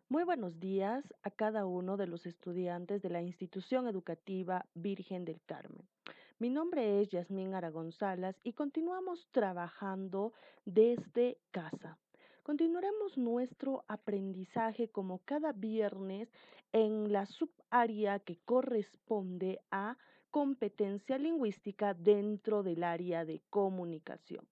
Muy buenos días a cada uno de los estudiantes de la institución educativa Virgen del Carmen. Mi nombre es Yasmín Aragón Salas y continuamos trabajando desde casa. Continuaremos nuestro aprendizaje como cada viernes en la subárea que corresponde a competencia lingüística dentro del área de comunicación.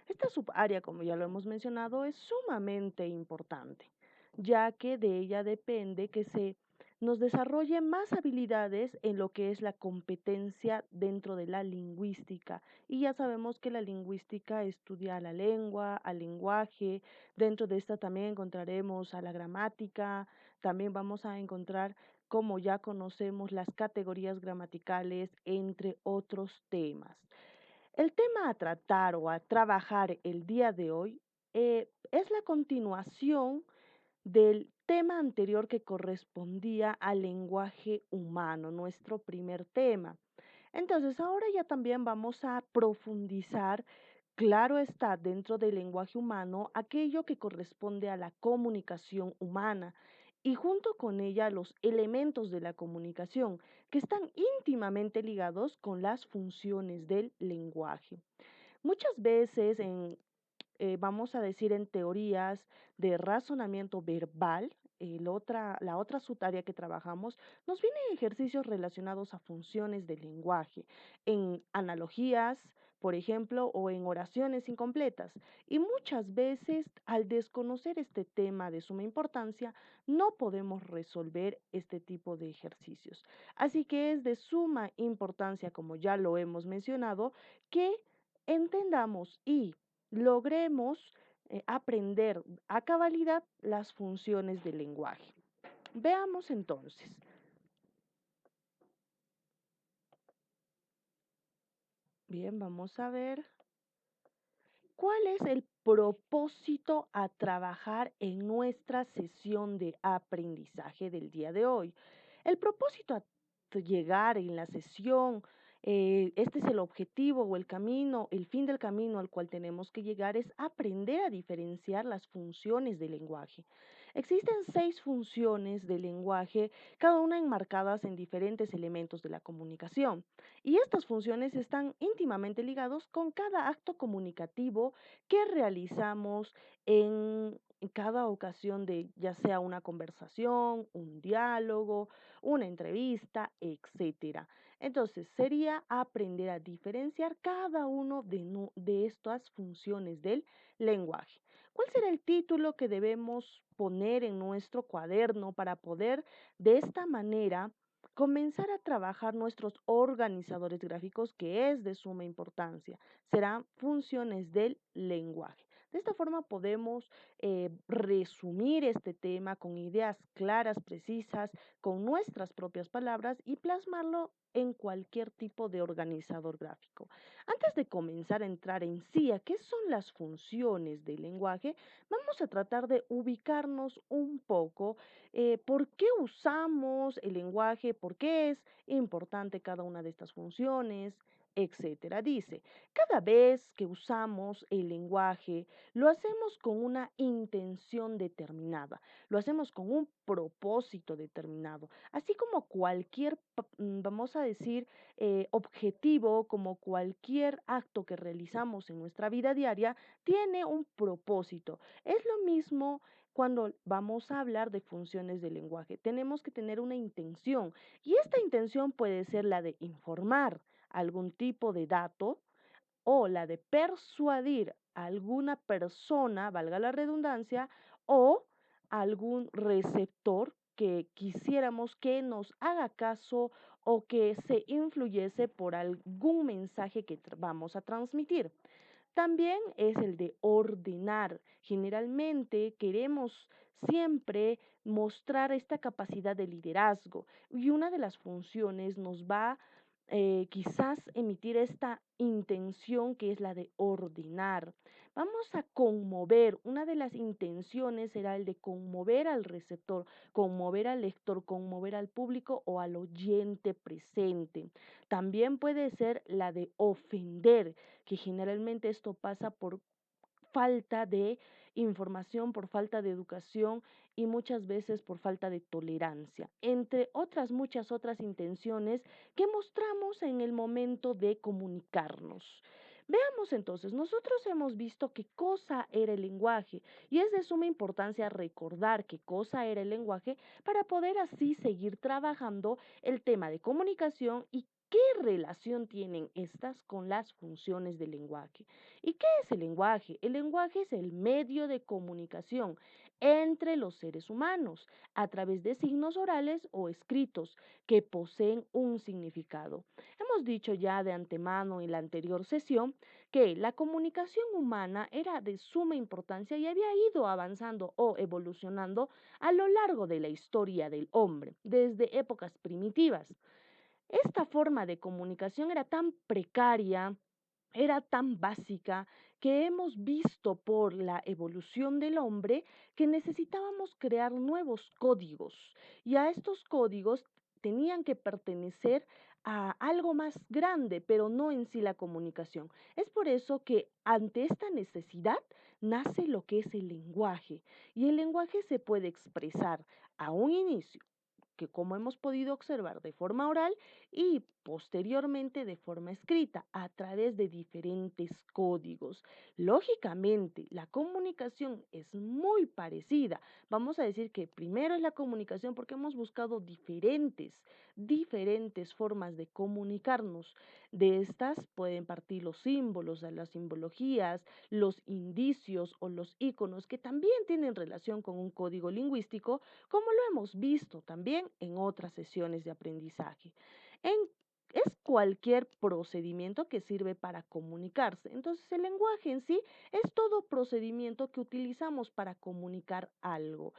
Esta subárea, como ya lo hemos mencionado, es sumamente importante, ya que de ella depende que se nos desarrolle más habilidades en lo que es la competencia dentro de la lingüística. Y ya sabemos que la lingüística estudia la lengua, al lenguaje. Dentro de esta también encontraremos a la gramática. También vamos a encontrar, como ya conocemos, las categorías gramaticales, entre otros temas. El tema a tratar o a trabajar el día de hoy es la continuación del tema anterior que correspondía al lenguaje humano, nuestro primer tema. Entonces, ahora ya también vamos a profundizar, claro está, dentro del lenguaje humano, aquello que corresponde a la comunicación humana y junto con ella los elementos de la comunicación que están íntimamente ligados con las funciones del lenguaje. Muchas veces vamos a decir, en teorías de razonamiento verbal, la otra subárea que trabajamos, nos vienen ejercicios relacionados a funciones del lenguaje, en analogías, por ejemplo, o en oraciones incompletas. Y muchas veces, al desconocer este tema de suma importancia, no podemos resolver este tipo de ejercicios. Así que es de suma importancia, como ya lo hemos mencionado, que entendamos y logremos aprender a cabalidad las funciones del lenguaje. Veamos entonces. Bien, vamos a ver cuál es el propósito a trabajar en nuestra sesión de aprendizaje del día de hoy. El propósito a llegar en la sesión, este es el objetivo o el camino, el fin del camino al cual tenemos que llegar es aprender a diferenciar las funciones del lenguaje. Existen 6 funciones del lenguaje, cada una enmarcadas en diferentes elementos de la comunicación. Y estas funciones están íntimamente ligados con cada acto comunicativo que realizamos en cada ocasión de ya sea una conversación, un diálogo, una entrevista, etcétera. Entonces, sería aprender a diferenciar cada uno de estas funciones del lenguaje. ¿Cuál será el título que debemos poner en nuestro cuaderno para poder de esta manera comenzar a trabajar nuestros organizadores gráficos, que es de suma importancia? Serán funciones del lenguaje. De esta forma podemos resumir este tema con ideas claras, precisas, con nuestras propias palabras y plasmarlo en cualquier tipo de organizador gráfico. Antes de comenzar a entrar en sí a qué son las funciones del lenguaje, vamos a tratar de ubicarnos un poco. ¿Por qué usamos el lenguaje? ¿Por qué es importante cada una de estas funciones? Etcétera. Dice, cada vez que usamos el lenguaje, lo hacemos con una intención determinada, lo hacemos con un propósito determinado, así como cualquier, vamos a decir, objetivo, como cualquier acto que realizamos en nuestra vida diaria, tiene un propósito. Es lo mismo cuando vamos a hablar de funciones del lenguaje. Tenemos que tener una intención y esta intención puede ser la de informar algún tipo de dato o la de persuadir a alguna persona, valga la redundancia, o algún receptor que quisiéramos que nos haga caso o que se influyese por algún mensaje que vamos a transmitir. También es el de ordenar. Generalmente queremos siempre mostrar esta capacidad de liderazgo y una de las funciones nos va quizás emitir esta intención que es la de ordenar. Vamos a conmover. Una de las intenciones será el de conmover al receptor, conmover al lector, conmover al público o al oyente presente. También puede ser la de ofender, que generalmente esto pasa por falta de información, por falta de educación y muchas veces por falta de tolerancia, entre otras muchas otras intenciones que mostramos en el momento de comunicarnos. Veamos entonces, nosotros hemos visto qué cosa era el lenguaje y es de suma importancia recordar qué cosa era el lenguaje para poder así seguir trabajando el tema de comunicación y qué relación tienen estas con las funciones del lenguaje. ¿Y qué es el lenguaje? El lenguaje es el medio de comunicación entre los seres humanos a través de signos orales o escritos que poseen un significado. Hemos dicho ya de antemano en la anterior sesión que la comunicación humana era de suma importancia y había ido avanzando o evolucionando a lo largo de la historia del hombre, desde épocas primitivas. Esta forma de comunicación era tan precaria, era tan básica, que hemos visto por la evolución del hombre que necesitábamos crear nuevos códigos y a estos códigos tenían que pertenecer a algo más grande, pero no en sí la comunicación. Es por eso que ante esta necesidad nace lo que es el lenguaje y el lenguaje se puede expresar a un inicio que como hemos podido observar de forma oral y posteriormente de forma escrita a través de diferentes códigos. Lógicamente, la comunicación es muy parecida. Vamos a decir que primero es la comunicación porque hemos buscado diferentes formas de comunicarnos. De estas pueden partir los símbolos, las simbologías, los indicios o los iconos que también tienen relación con un código lingüístico como lo hemos visto también en otras sesiones de aprendizaje. En, es cualquier procedimiento que sirve para comunicarse. Entonces, el lenguaje en sí es todo procedimiento que utilizamos para comunicar algo.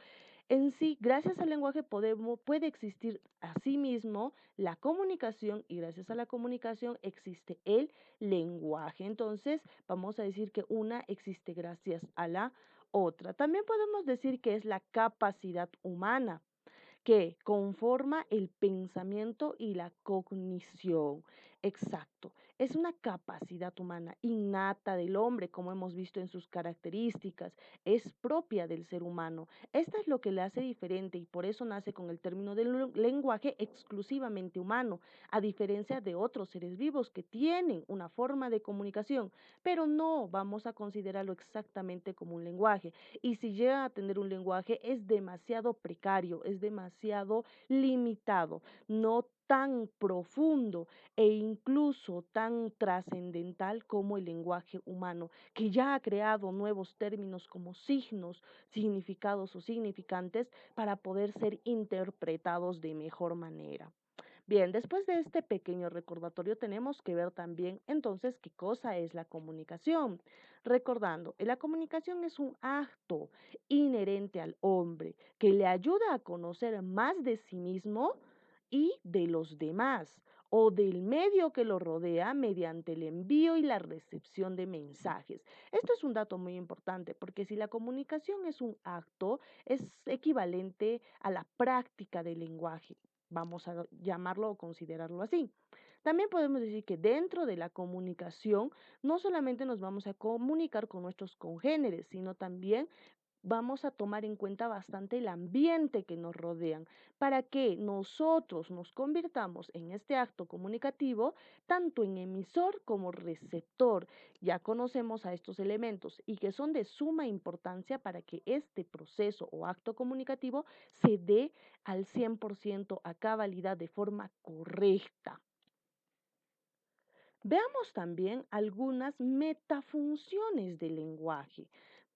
En sí, gracias al lenguaje puede existir asimismo la comunicación y gracias a la comunicación existe el lenguaje. Entonces, vamos a decir que una existe gracias a la otra. También podemos decir que es la capacidad humana que conforma el pensamiento y la cognición. Exacto. Es una capacidad humana innata del hombre, como hemos visto en sus características. Es propia del ser humano. Esta es lo que le hace diferente y por eso nace con el término del lenguaje exclusivamente humano, a diferencia de otros seres vivos que tienen una forma de comunicación, pero no vamos a considerarlo exactamente como un lenguaje. Y si llega a tener un lenguaje es demasiado precario, es demasiado limitado, no tan profundo e incluso tan trascendental como el lenguaje humano, que ya ha creado nuevos términos como signos, significados o significantes para poder ser interpretados de mejor manera. Bien, después de este pequeño recordatorio tenemos que ver también entonces qué cosa es la comunicación. Recordando, la comunicación es un acto inherente al hombre que le ayuda a conocer más de sí mismo y de los demás o del medio que lo rodea mediante el envío y la recepción de mensajes. Esto es un dato muy importante porque si la comunicación es un acto, es equivalente a la práctica del lenguaje. Vamos a llamarlo o considerarlo así. También podemos decir que dentro de la comunicación no solamente nos vamos a comunicar con nuestros congéneres, sino también vamos a tomar en cuenta bastante el ambiente que nos rodean para que nosotros nos convirtamos en este acto comunicativo tanto en emisor como receptor. Ya conocemos a estos elementos y que son de suma importancia para que este proceso o acto comunicativo se dé al 100% a cabalidad de forma correcta. Veamos también algunas metafunciones del lenguaje.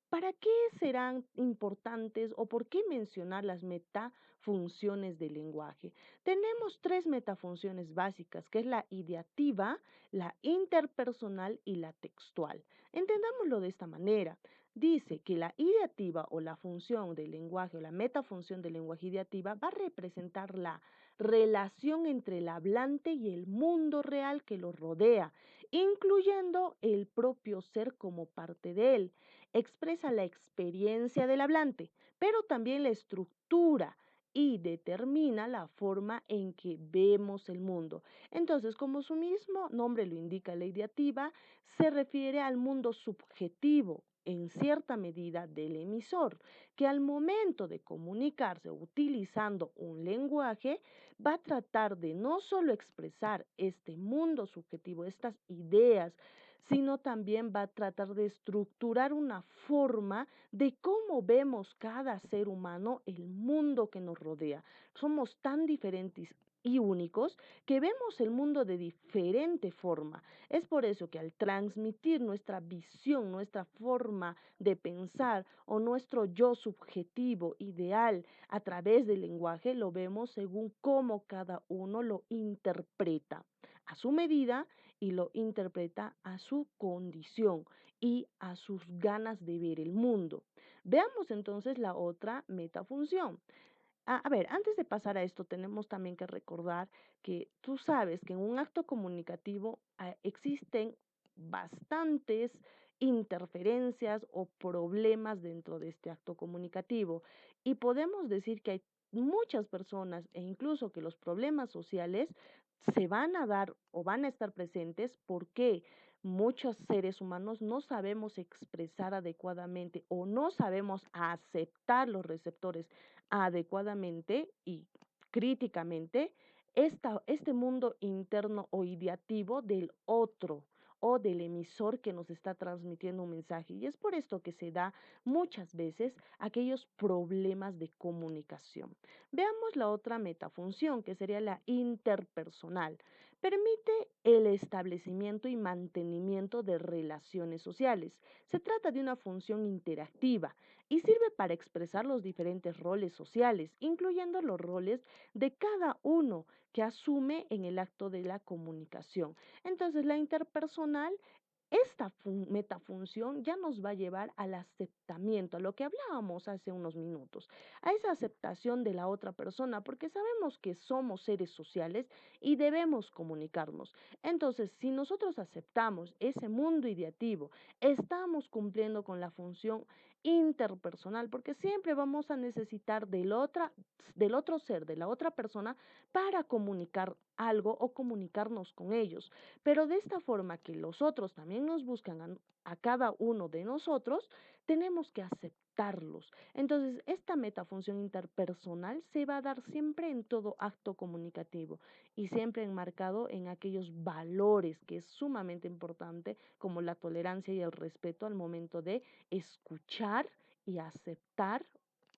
¿Para qué serán importantes o por qué mencionar las metafunciones del lenguaje? Tenemos tres metafunciones básicas, que es la ideativa, la interpersonal y la textual. Entendámoslo de esta manera. Dice que la ideativa o la función del lenguaje o la metafunción del lenguaje ideativa va a representar la relación entre el hablante y el mundo real que lo rodea, incluyendo el propio ser como parte de él. Expresa la experiencia del hablante, pero también la estructura y determina la forma en que vemos el mundo. Entonces, como su mismo nombre lo indica, la ideativa se refiere al mundo subjetivo en cierta medida del emisor, que al momento de comunicarse utilizando un lenguaje va a tratar de no solo expresar este mundo subjetivo, estas ideas, sino también va a tratar de estructurar una forma de cómo vemos cada ser humano el mundo que nos rodea. Somos tan diferentes y únicos que vemos el mundo de diferente forma. Es por eso que al transmitir nuestra visión, nuestra forma de pensar o nuestro yo subjetivo ideal a través del lenguaje, lo vemos según cómo cada uno lo interpreta a su medida y lo interpreta a su condición y a sus ganas de ver el mundo. Veamos entonces la otra metafunción. A ver, antes de pasar a esto, tenemos también que recordar que tú sabes que en un acto comunicativo existen bastantes interferencias o problemas dentro de este acto comunicativo y podemos decir que hay muchas personas e incluso que los problemas sociales se van a dar o van a estar presentes porque muchos seres humanos no sabemos expresar adecuadamente o no sabemos aceptar los receptores adecuadamente y críticamente este mundo interno o ideativo del otro o del emisor que nos está transmitiendo un mensaje. Y es por esto que se da muchas veces aquellos problemas de comunicación. Veamos la otra metafunción, que sería la interpersonal. Permite el establecimiento y mantenimiento de relaciones sociales. Se trata de una función interactiva y sirve para expresar los diferentes roles sociales, incluyendo los roles de cada uno que asume en el acto de la comunicación. Entonces, la interpersonal, esta metafunción ya nos va a llevar al aceptamiento, a lo que hablábamos hace unos minutos, a esa aceptación de la otra persona, porque sabemos que somos seres sociales y debemos comunicarnos. Entonces, si nosotros aceptamos ese mundo ideativo, estamos cumpliendo con la función interpersonal, porque siempre vamos a necesitar del otro ser, de la otra persona, para comunicar algo o comunicarnos con ellos. Pero de esta forma que los otros también nos buscan a cada uno de nosotros, tenemos que aceptarlos. Entonces, esta metafunción interpersonal se va a dar siempre en todo acto comunicativo y siempre enmarcado en aquellos valores que es sumamente importante, como la tolerancia y el respeto al momento de escuchar y aceptar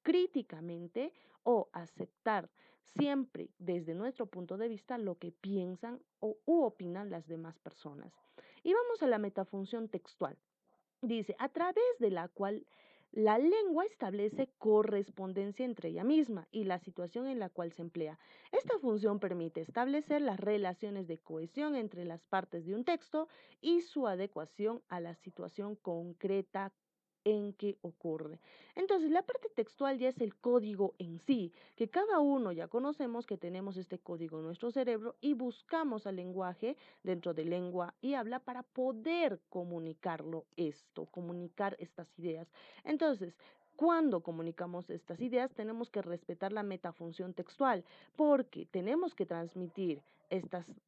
críticamente o aceptar siempre desde nuestro punto de vista lo que piensan u opinan las demás personas. Y vamos a la metafunción textual. Dice, a través de la cual la lengua establece correspondencia entre ella misma y la situación en la cual se emplea. Esta función permite establecer las relaciones de cohesión entre las partes de un texto y su adecuación a la situación concreta en que ocurre. Entonces, la parte textual ya es el código en sí, que cada uno ya conocemos que tenemos este código en nuestro cerebro y buscamos al lenguaje dentro de lengua y habla para poder comunicarlo esto, comunicar estas ideas. Entonces, cuando comunicamos estas ideas, tenemos que respetar la metafunción textual, porque tenemos que transmitir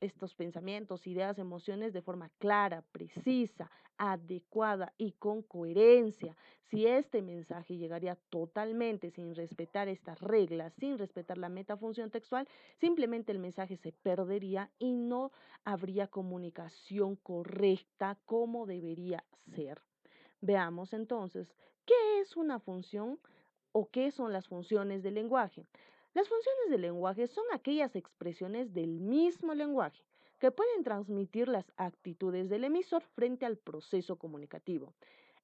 estos pensamientos, ideas, emociones de forma clara, precisa, adecuada y con coherencia. Si este mensaje llegaría totalmente sin respetar estas reglas, sin respetar la metafunción textual, simplemente el mensaje se perdería y no habría comunicación correcta como debería ser. Veamos entonces, ¿qué es una función o qué son las funciones del lenguaje? Las funciones del lenguaje son aquellas expresiones del mismo lenguaje que pueden transmitir las actitudes del emisor frente al proceso comunicativo.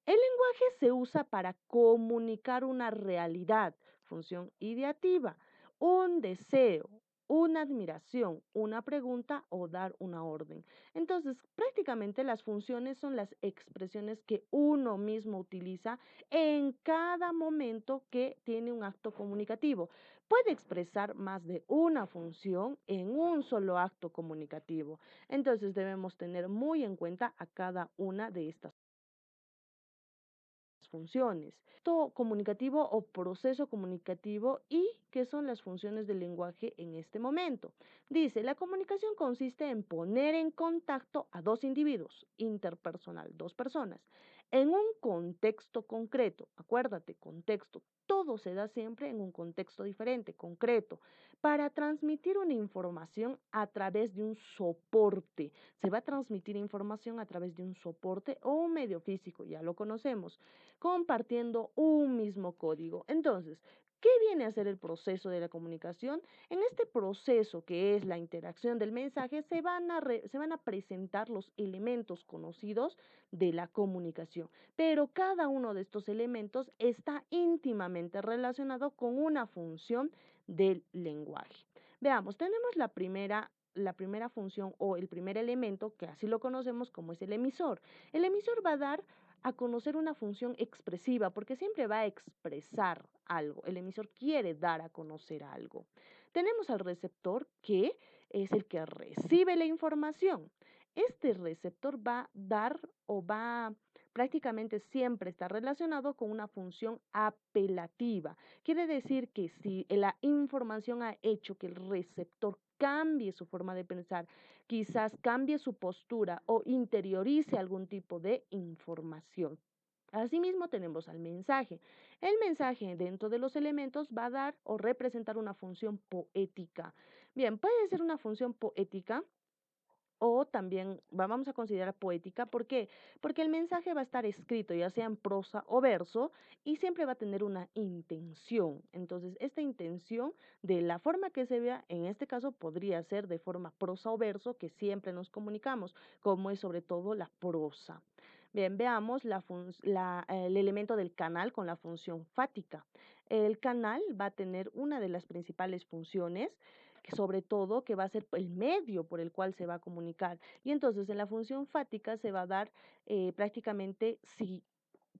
El lenguaje se usa para comunicar una realidad, función ideativa, un deseo, una admiración, una pregunta o dar una orden. Entonces, prácticamente las funciones son las expresiones que uno mismo utiliza en cada momento que tiene un acto comunicativo. Puede expresar más de una función en un solo acto comunicativo. Entonces, debemos tener muy en cuenta a cada una de estas funciones. Acto comunicativo o proceso comunicativo y qué son las funciones del lenguaje en este momento. Dice, la comunicación consiste en poner en contacto a dos individuos, interpersonal, dos personas, en un contexto concreto. Acuérdate, contexto. Todo se da siempre en un contexto diferente, concreto, para transmitir una información a través de un soporte. Se va a transmitir información a través de un soporte o un medio físico, ya lo conocemos, compartiendo un mismo código. Entonces, ¿qué viene a ser el proceso de la comunicación? En este proceso, que es la interacción del mensaje, se van a presentar los elementos conocidos de la comunicación, pero cada uno de estos elementos está íntimamente relacionado con una función del lenguaje. Veamos, tenemos la primera función o el primer elemento, que así lo conocemos como es el emisor. El emisor va a dar a conocer una función expresiva, porque siempre va a expresar algo. El emisor quiere dar a conocer algo. Tenemos al receptor, que es el que recibe la información. Este receptor va a dar o va prácticamente siempre está relacionado con una función apelativa. Quiere decir que si la información ha hecho que el receptor cambie su forma de pensar, quizás cambie su postura o interiorice algún tipo de información. Asimismo tenemos al mensaje. El mensaje dentro de los elementos va a dar o representar una función poética. Bien, puede ser una función poética o también vamos a considerar poética. ¿Por qué? Porque el mensaje va a estar escrito, ya sea en prosa o verso, y siempre va a tener una intención. Entonces, esta intención, de la forma que se vea, en este caso podría ser de forma prosa o verso, que siempre nos comunicamos, como es sobre todo la prosa. Bien, veamos el elemento del canal con la función fática. El canal va a tener una de las principales funciones, que sobre todo que va a ser el medio por el cual se va a comunicar. Y entonces en la función fática se va a dar prácticamente si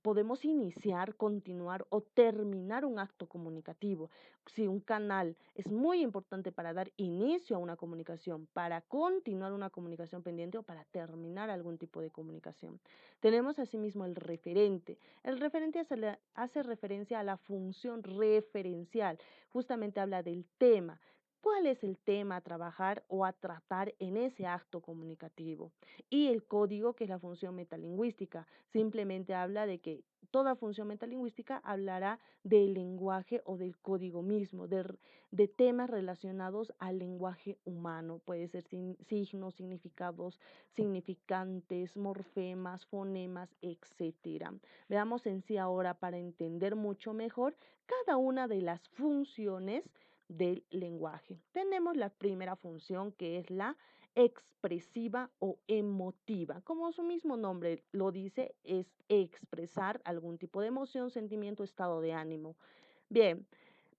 podemos iniciar, continuar o terminar un acto comunicativo. Si un canal es muy importante para dar inicio a una comunicación, para continuar una comunicación pendiente o para terminar algún tipo de comunicación. Tenemos asimismo el referente. El referente hace referencia a la función referencial. Justamente habla del tema. ¿Cuál es el tema a trabajar o a tratar en ese acto comunicativo? Y el código, que es la función metalingüística, simplemente habla de que toda función metalingüística hablará del lenguaje o del código mismo, de temas relacionados al lenguaje humano. Puede ser signos, significados, significantes, morfemas, fonemas, etcétera. Veamos en sí ahora, para entender mucho mejor cada una de las funciones del lenguaje. Tenemos la primera función, que es la expresiva o emotiva. Como su mismo nombre lo dice, es expresar algún tipo de emoción, sentimiento, estado de ánimo. Bien,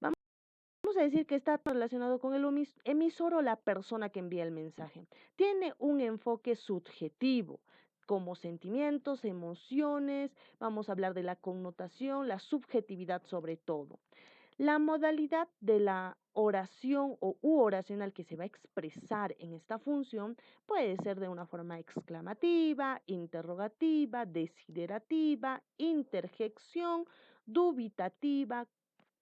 vamos a decir que está relacionado con el emisor o la persona que envía el mensaje. Tiene un enfoque subjetivo, como sentimientos, emociones, vamos a hablar de la connotación, la subjetividad sobre todo. La modalidad de la oración o u oracional que se va a expresar en esta función puede ser de una forma exclamativa, interrogativa, desiderativa, interjección, dubitativa,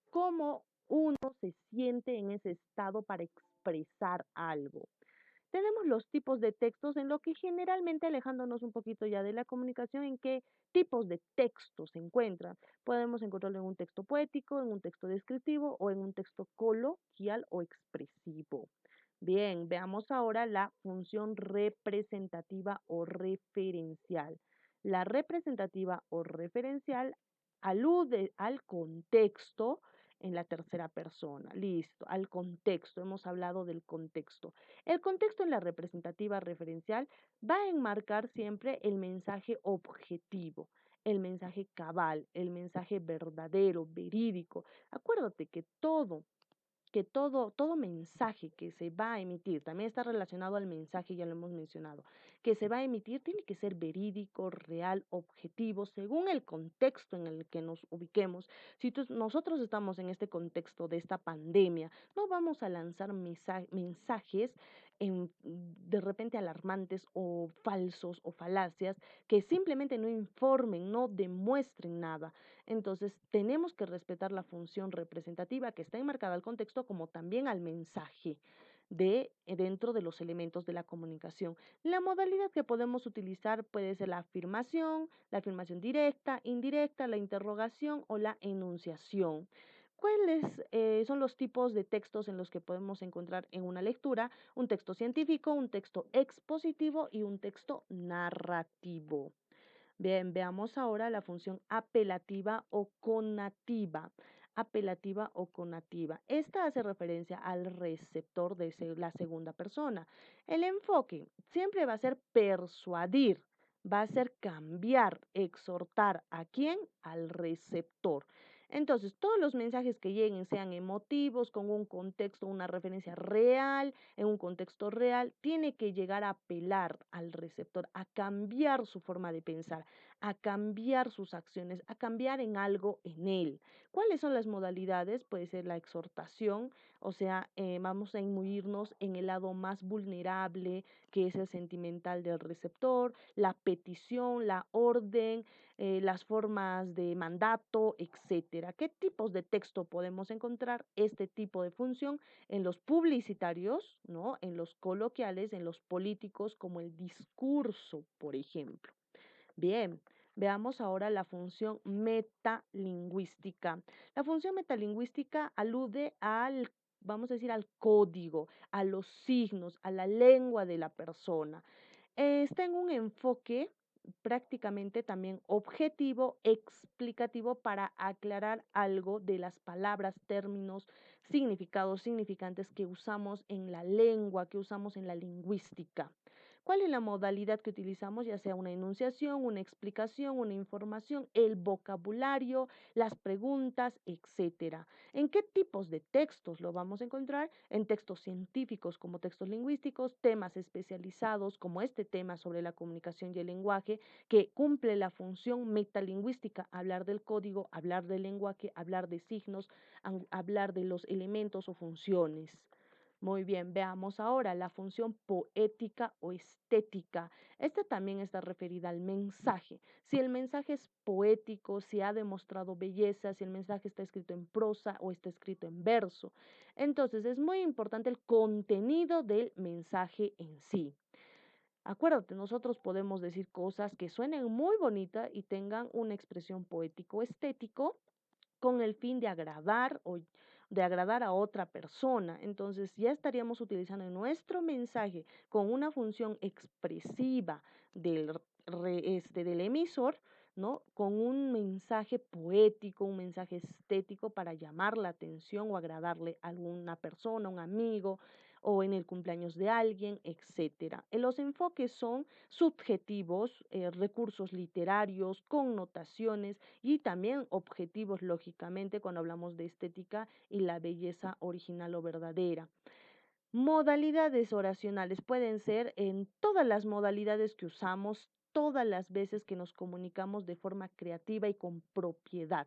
como uno se siente en ese estado para expresar algo. Tenemos los tipos de textos, en lo que generalmente, alejándonos un poquito ya de la comunicación, en qué tipos de textos se encuentran. Podemos encontrarlo en un texto poético, en un texto descriptivo o en un texto coloquial o expresivo. Bien, veamos ahora la función representativa o referencial. La representativa o referencial alude al contexto en la tercera persona. Listo, al contexto. Hemos hablado del contexto. El contexto en la representativa referencial va a enmarcar siempre el mensaje objetivo, el mensaje cabal, el mensaje verdadero, verídico. Acuérdate que todo mensaje que se va a emitir, también está relacionado al mensaje, ya lo hemos mencionado, que se va a emitir tiene que ser verídico, real, objetivo, según el contexto en el que nos ubiquemos. Si nosotros estamos en este contexto de esta pandemia, no vamos a lanzar mensajes de repente alarmantes o falsos o falacias que simplemente no informen, no demuestren nada. Entonces, tenemos que respetar la función representativa que está enmarcada al contexto como también al mensaje dentro de los elementos de la comunicación. La modalidad que podemos utilizar puede ser la afirmación directa, indirecta, la interrogación o la enunciación. ¿Cuáles son los tipos de textos en los que podemos encontrar en una lectura? Un texto científico, un texto expositivo y un texto narrativo. Bien, veamos ahora la función apelativa o conativa. Apelativa o conativa. Esta hace referencia al receptor de la segunda persona. El enfoque siempre va a ser persuadir, va a ser cambiar, exhortar. ¿A quién? Al receptor. Entonces, todos los mensajes que lleguen, sean emotivos, con un contexto, una referencia real, en un contexto real, tiene que llegar a apelar al receptor, a cambiar su forma de pensar, a cambiar sus acciones, a cambiar en algo en él. ¿Cuáles son las modalidades? Puede ser la exhortación, o sea, vamos a imbuirnos en el lado más vulnerable, que es el sentimental del receptor, la petición, la orden, las formas de mandato, etcétera. ¿Qué tipos de texto podemos encontrar? Este tipo de función en los publicitarios, ¿no? En los coloquiales, en los políticos, como el discurso, por ejemplo. Bien, veamos ahora la función metalingüística. La función metalingüística alude vamos a decir, al código, a los signos, a la lengua de la persona. Está en un enfoque prácticamente también objetivo, explicativo para aclarar algo de las palabras, términos, significados, significantes que usamos en la lengua, que usamos en la lingüística. ¿Cuál es la modalidad que utilizamos? Ya sea una enunciación, una explicación, una información, el vocabulario, las preguntas, etcétera. ¿En qué tipos de textos lo vamos a encontrar? En textos científicos como textos lingüísticos, temas especializados como este tema sobre la comunicación y el lenguaje, que cumple la función metalingüística, hablar del código, hablar del lenguaje, hablar de signos, hablar de los elementos o funciones. Muy bien, veamos ahora la función poética o estética. Esta también está referida al mensaje. Si el mensaje es poético, si ha demostrado belleza, si el mensaje está escrito en prosa o está escrito en verso. Entonces es muy importante el contenido del mensaje en sí. Acuérdate, nosotros podemos decir cosas que suenen muy bonitas y tengan una expresión poético-estético con el fin de agradar o de agradar a otra persona. Entonces ya estaríamos utilizando nuestro mensaje con una función expresiva del emisor, ¿no? Con un mensaje poético, un mensaje estético para llamar la atención o agradarle a alguna persona, un amigo o en el cumpleaños de alguien, etcétera. Los enfoques son subjetivos, recursos literarios, connotaciones y también objetivos, lógicamente, cuando hablamos de estética y la belleza original o verdadera. Modalidades oracionales pueden ser en todas las modalidades que usamos, todas las veces que nos comunicamos de forma creativa y con propiedad.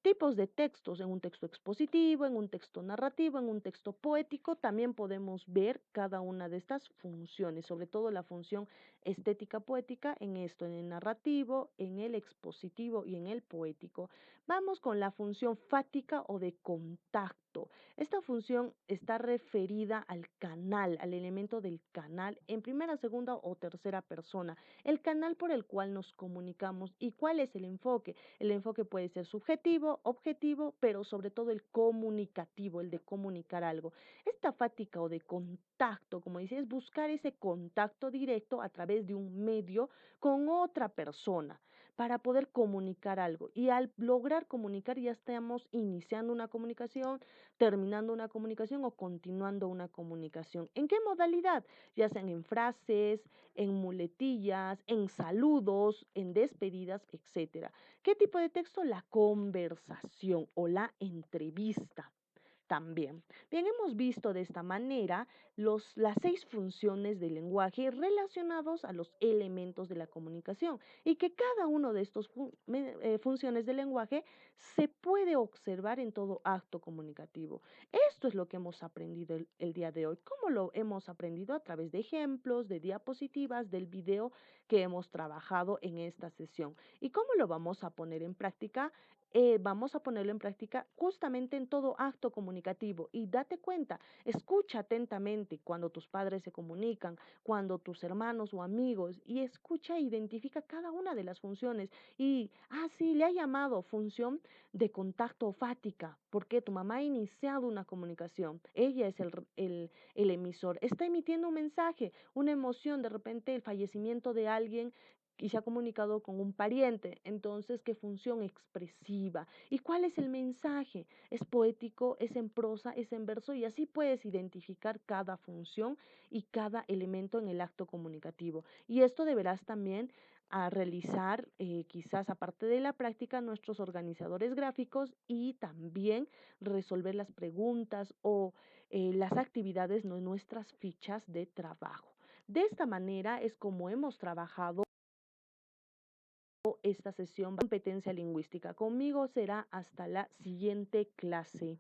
Tipos de textos, en un texto expositivo, en un texto narrativo, en un texto poético, también podemos ver cada una de estas funciones, sobre todo la función estética poética en esto, en el narrativo, en el expositivo y en el poético. Vamos con la función fática o de contacto. Esta función está referida al canal, al elemento del canal en primera, segunda o tercera persona, el canal por el cual nos comunicamos. ¿Y cuál es el enfoque? El enfoque puede ser subjetivo, objetivo, pero sobre todo el comunicativo, el de comunicar algo. Esta fática o de contacto, como dice, es buscar ese contacto directo a través de un medio con otra persona para poder comunicar algo. Y al lograr comunicar ya estamos iniciando una comunicación, terminando una comunicación o continuando una comunicación. ¿En qué modalidad? Ya sean en frases, en muletillas, en saludos, en despedidas, etcétera. ¿Qué tipo de texto? La conversación o la entrevista. también. Bien, hemos visto de esta manera las 6 funciones del lenguaje relacionados a los elementos de la comunicación y que cada uno de estos funciones del lenguaje se puede observar en todo acto comunicativo. Esto es lo que hemos aprendido el día de hoy. ¿Cómo lo hemos aprendido? A través de ejemplos, de diapositivas, del video que hemos trabajado en esta sesión. ¿Y cómo lo vamos a poner en práctica? Vamos a ponerlo en práctica justamente en todo acto comunicativo y date cuenta, escucha atentamente cuando tus padres se comunican, cuando tus hermanos o amigos y escucha e identifica cada una de las funciones y, sí, le ha llamado función de contacto fática, porque tu mamá ha iniciado una comunicación, ella es el emisor, está emitiendo un mensaje, una emoción, de repente el fallecimiento de alguien y se ha comunicado con un pariente. Entonces, ¿qué función expresiva? ¿Y cuál es el mensaje? ¿Es poético? ¿Es en prosa? ¿Es en verso? Y así puedes identificar cada función y cada elemento en el acto comunicativo. Y esto deberás también realizar, quizás aparte de la práctica, nuestros organizadores gráficos y también resolver las preguntas o las actividades, ¿no?, en nuestras fichas de trabajo. De esta manera es como hemos trabajado esta sesión de competencia lingüística. Conmigo será hasta la siguiente clase.